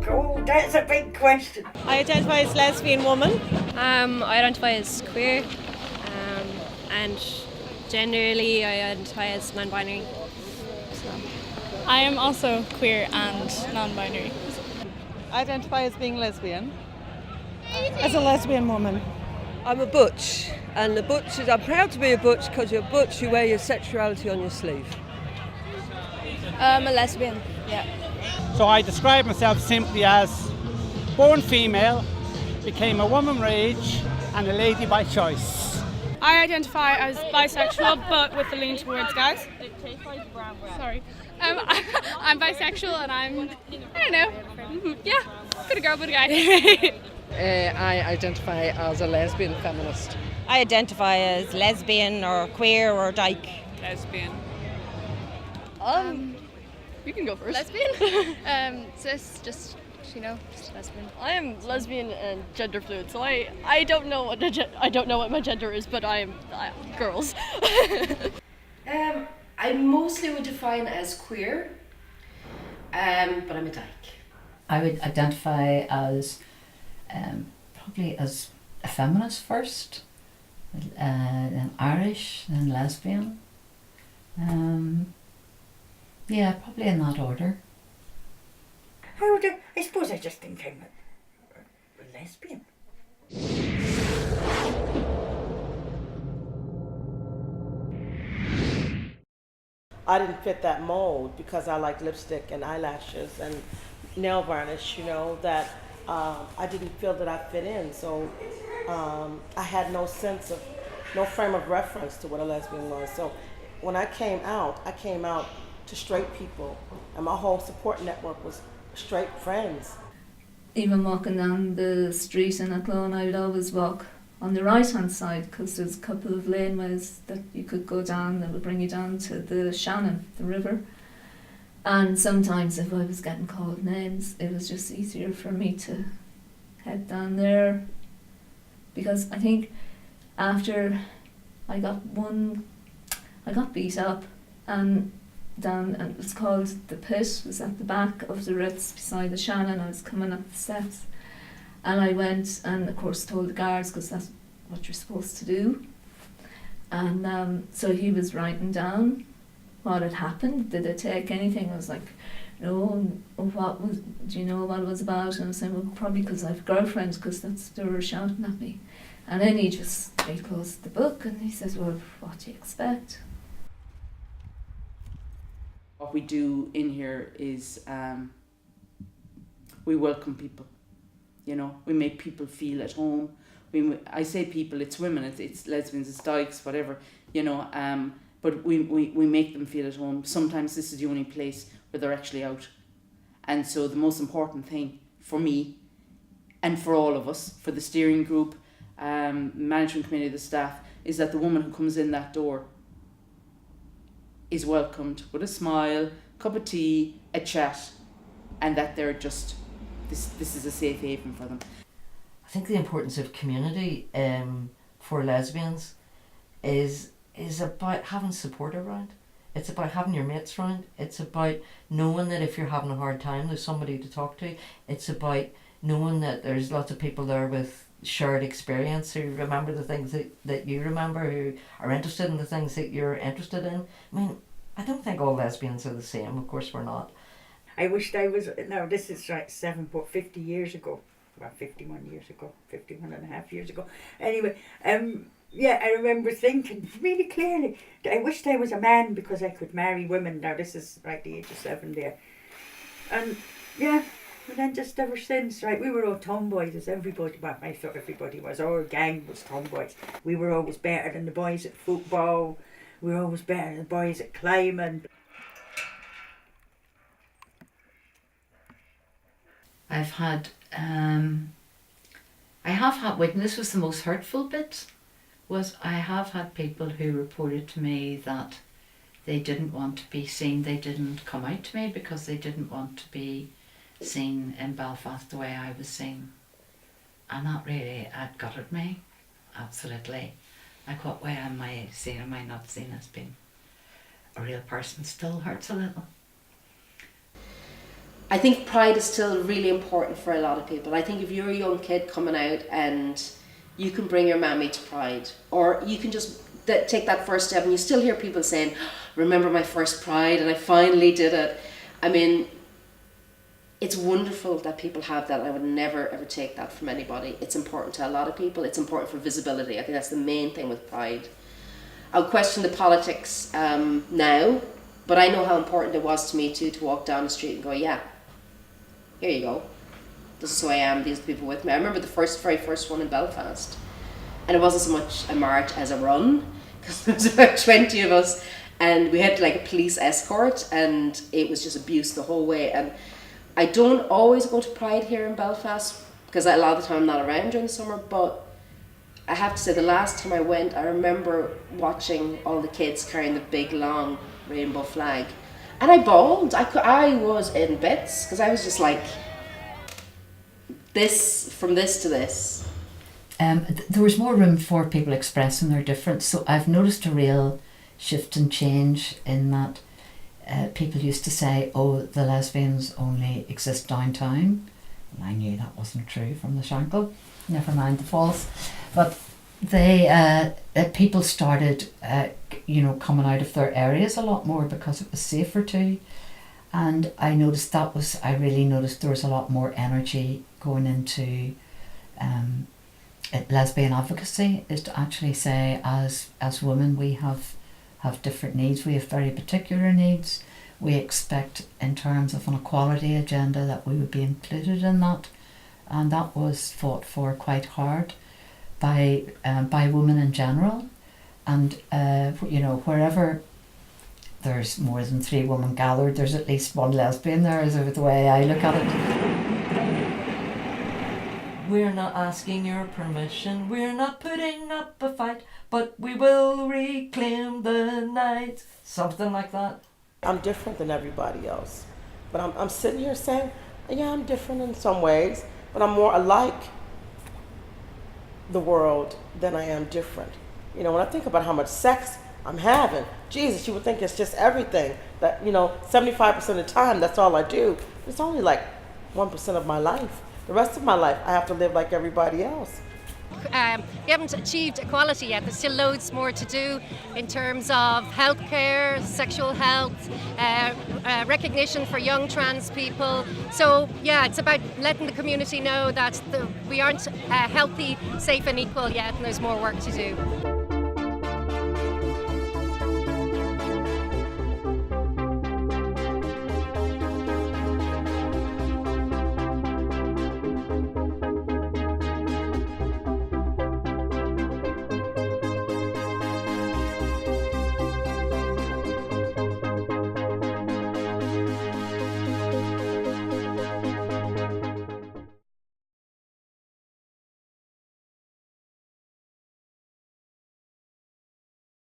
Oh, that's a big question. I identify as lesbian woman. I identify as queer, and generally I identify as non-binary. So. I am also queer and non-binary. I identify as being lesbian. As a lesbian woman. I'm a butch, and the butch is, I'm proud to be a butch because you're butch, you wear your sexuality on your sleeve. I'm a lesbian, yeah. So I describe myself simply as born female, became a woman rage, and a lady by choice. I identify as bisexual, but with the lean towards guys. Sorry. I'm bisexual and I don't know, yeah, could a girl, but a guy. I identify as a lesbian feminist. I identify as lesbian or queer or dyke. Lesbian. You can go first. Lesbian? Cis, just lesbian. I am lesbian and gender fluid, so I don't know what my gender is, but I am girls. I mostly would define as queer, but I'm a dyke. I would identify as probably as a feminist first, then Irish, then lesbian. Yeah, probably in that order. I suppose I just think I'm a lesbian. I didn't fit that mold because I like lipstick and eyelashes and nail varnish, that I didn't feel that I fit in. So I had no frame of reference to what a lesbian was. So when I came out to straight people, and my whole support network was straight friends. Even walking down the street in Athlone, I would always walk on the right hand side because there's a couple of laneways that you could go down that would bring you down to the Shannon, the river. And sometimes if I was getting called names, it was just easier for me to head down there, because I think after I got beat up and it was called the Pit, was at the back of the Ritz beside the Shannon. I was coming up the steps and I went and of course told the guards, because that's what you're supposed to do. And so he was writing down what had happened. Did it take anything? I was like, no. Do you know what it was about? And I was saying, well, probably because I have girlfriends, because they were shouting at me. And then he closed the book and he says, well, what do you expect? What we do in here is we welcome people. We make people feel at home. I say people, it's women, it's lesbians, it's dykes, whatever, but we make them feel at home. Sometimes this is the only place where they're actually out. And so the most important thing for me and for all of us, for the steering group, management committee, the staff, is that the woman who comes in that door is welcomed with a smile, cup of tea, a chat, and that they're just, this is a safe haven for them. I think the importance of community for lesbians is about having support around. It's about having your mates around. It's about knowing that if you're having a hard time, there's somebody to talk to. It's about knowing that there's lots of people there with shared experience who remember the things that you remember, who are interested in the things that you're interested in. I mean, I don't think all lesbians are the same. Of course we're not. I wished I was, no, this is like 50 years ago. Well, 51 years ago, 51 and a half years ago. Anyway, yeah, I remember thinking really clearly that I wished I was a man because I could marry women. Now this is right the age of 7 there. And yeah, and then just ever since, right, we were all tomboys as everybody, well, I thought everybody was, our gang was tomboys. We were always better than the boys at football. We were always better than the boys at climbing. I've had, I have had, this was the most hurtful bit, was I have had people who reported to me that they didn't want to be seen, they didn't come out to me because they didn't want to be seen in Belfast the way I was seen. And that really had gutted me, absolutely. like what way am I seen, am I not seen as being a real person, still hurts a little. I think pride is still really important for a lot of people. I think if you're a young kid coming out and you can bring your mammy to pride, or you can just take that first step, and you still hear people saying, remember my first pride and I finally did it. I mean, it's wonderful that people have that. I would never ever take that from anybody. It's important to a lot of people. It's important for visibility. I think that's the main thing with pride. I'll question the politics now, but I know how important it was to me too, to walk down the street and go, yeah, here you go. This is who I am, these are the people with me. I remember the very first one in Belfast, and it wasn't so much a march as a run, because there was about 20 of us, and we had like a police escort, and it was just abuse the whole way. And I don't always go to Pride here in Belfast, because a lot of the time I'm not around during the summer, but I have to say the last time I went, I remember watching all the kids carrying the big long rainbow flag, and I bawled. I was in bits, because I was just like, from this to this. There was more room for people expressing their difference, so I've noticed a real shift and change in that people used to say, oh, the lesbians only exist downtown, and I knew that wasn't true from the Shankill, never mind the falls, but people started coming out of their areas a lot more because it was safer too, and I really noticed there was a lot more energy going into lesbian advocacy, is to actually say, as women we have different needs, we have very particular needs. We expect in terms of an equality agenda that we would be included in that, and that was fought for quite hard by women in general. And wherever there's more than 3 women gathered, there's at least one lesbian there, is the way I look at it. We're not asking your permission, we're not putting up a fight, but we will reclaim the night. Something like that. I'm different than everybody else, but I'm sitting here saying, yeah, I'm different in some ways, but I'm more alike the world than I am different. When I think about how much sex I'm having, Jesus, you would think it's just everything. That, 75% of the time, that's all I do. It's only like 1% of my life. The rest of my life, I have to live like everybody else. We haven't achieved equality yet. There's still loads more to do in terms of healthcare, sexual health, recognition for young trans people. So yeah, it's about letting the community know that we aren't healthy, safe and equal yet, and there's more work to do.